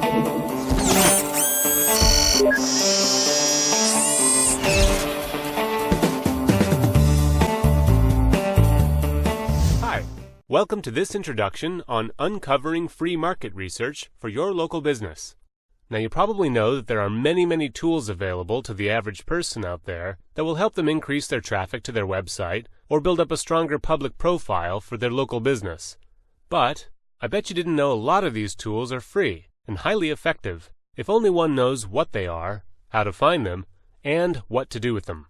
Hi, welcome to this introduction on uncovering free market research for your local business. Now you probably know that there are many tools available to the average person out there that will help them increase their traffic to their website or build up a stronger public profile for their local business. But I bet you didn't know a lot of these tools are free and highly effective if only one knows what they are, how to find them, and what to do with them.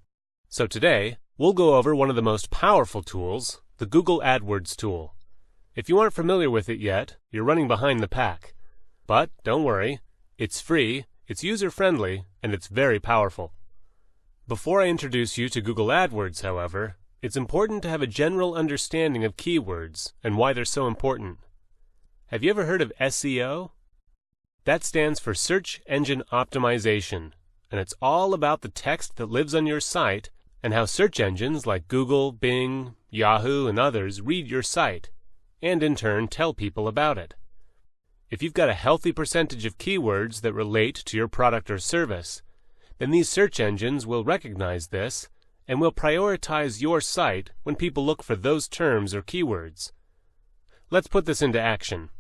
So today, we'll go over one of the most powerful tools, the Google AdWords tool. If you aren't familiar with it yet, you're running behind the pack. But don't worry. It's free, it's user-friendly, and it's very powerful. Before I introduce you to Google AdWords, however, it's important to have a general understanding of keywords and why they're so important. Have you ever heard of SEO? That stands for Search Engine Optimization, and it's all about the text that lives on your site and how search engines like Google, Bing, Yahoo, and others read your site, and in turn tell people about it. If you've got a healthy percentage of keywords that relate to your product or service, then these search engines will recognize this and will prioritize your site when people look for those terms or keywords. Let's put this into action.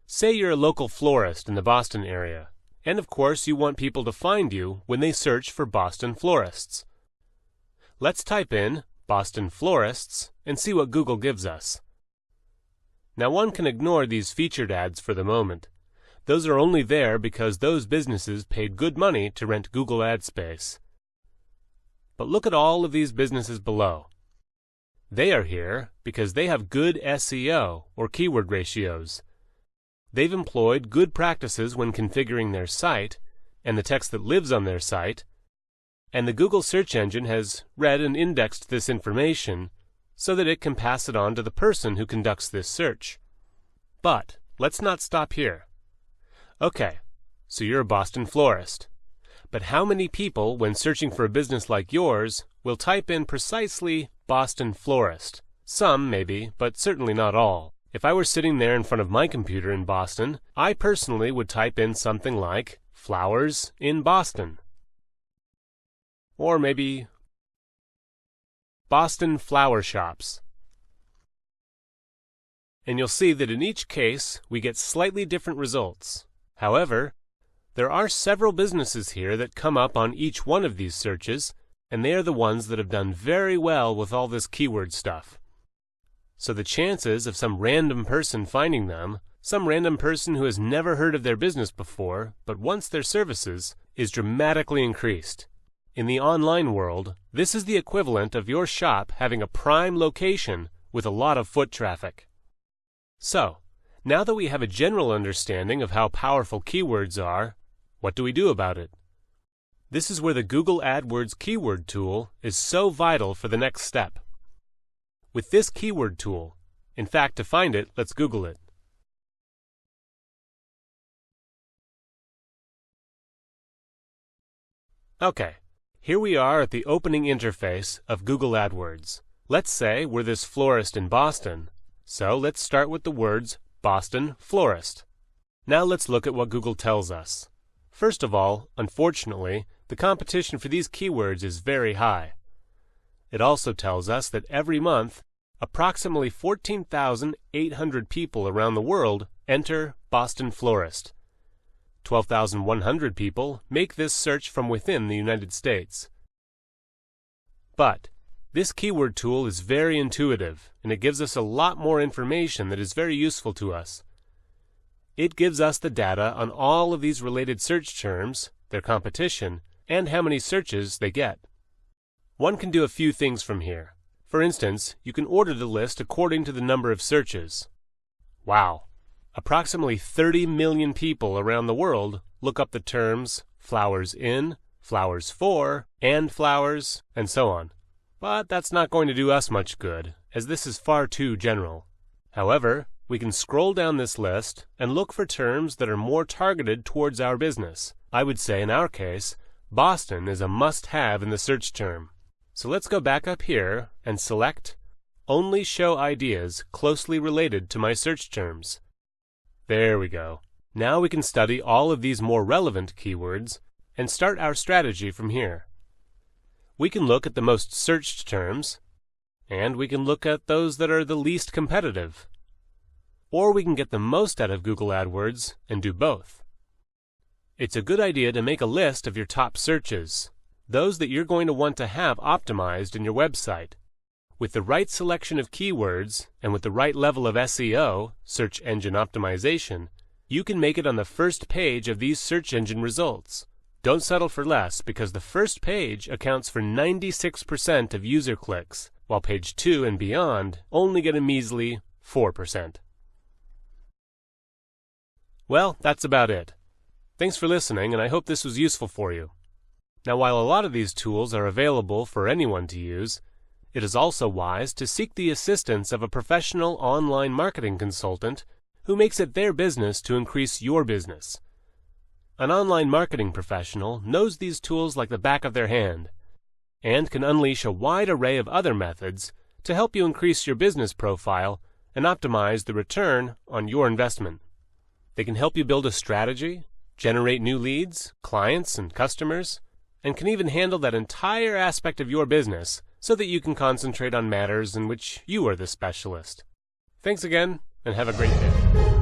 Say you're a local florist in the Boston area, and of course you want people to find you when they search for Boston florists. Let's type in Boston florists and see what Google gives us. Now one can ignore these featured ads for the moment. Those are only there because those businesses paid good money to rent Google ad space. But look at all of these businesses below. They are here because they have good SEO or keyword ratios. They've employed good practices when configuring their site and the text that lives on their site, and the Google search engine has read and indexed this information so that it can pass it on to the person who conducts this search. But let's not stop here. Okay, so you're a Boston florist. But how many people, when searching for a business like yours, will type in precisely Boston florist? Some, maybe, but certainly not all. If I were sitting there in front of my computer in Boston, I personally would type in something like flowers in Boston. Or maybe Boston flower shops. And you'll see that in each case we get slightly different results. However, there are several businesses here that come up on each one of these searches, and they are the ones that have done very well with all this keyword stuff. So the chances of some random person finding them, some random person who has never heard of their business before but wants their services, is dramatically increased. In the online world, this is the equivalent of your shop having a prime location with a lot of foot traffic. So, now that we have a general understanding of how powerful keywords are, what do we do about it? This is where the Google AdWords keyword tool is so vital for the next step. With this keyword tool, in fact, to find it, let's Google it. Okay. Here we are at the opening interface of Google AdWords. Let's say we're this florist in Boston, so let's start with the words Boston florist. Now let's look at what Google tells us. First of all, unfortunately, the competition for these keywords is very high. It also tells us that every month, approximately 14,800 people around the world enter Boston florist. 12,100 people make this search from within the United States. But this keyword tool is very intuitive, and it gives us a lot more information that is very useful to us. It gives us the data on all of these related search terms, their competition, and how many searches they get. One can do a few things from here. For instance, you can order the list according to the number of searches. Wow! Approximately 30 million people around the world look up the terms flowers in, flowers for, and flowers, and so on. But that's not going to do us much good, as this is far too general. However, we can scroll down this list and look for terms that are more targeted towards our business. I would say in our case, Boston is a must-have in the search term. So let's go back up here and select Only Show Ideas Closely Related to My Search Terms. There we go. Now we can study all of these more relevant keywords and start our strategy from here. We can look at the most searched terms, and we can look at those that are the least competitive. Or we can get the most out of Google AdWords and do both. It's a good idea to make a list of your top searches, those that you're going to want to have optimized in your website. With the right selection of keywords and with the right level of SEO, search engine optimization, you can make it on the first page of these search engine results. Don't settle for less, because the first page accounts for 96% of user clicks, while page 2 and beyond only get a measly 4%. Well, that's about it. Thanks for listening, and I hope this was useful for you. Now, while a lot of these tools are available for anyone to use, it is also wise to seek the assistance of a professional online marketing consultant who makes it their business to increase your business. An online marketing professional knows these tools like the back of their hand and can unleash a wide array of other methods to help you increase your business profile and optimize the return on your investment. They can help you build a strategy, generate new leads, clients, and customers, and can even handle that entire aspect of your business so that you can concentrate on matters in which you are the specialist. Thanks again, and have a great day.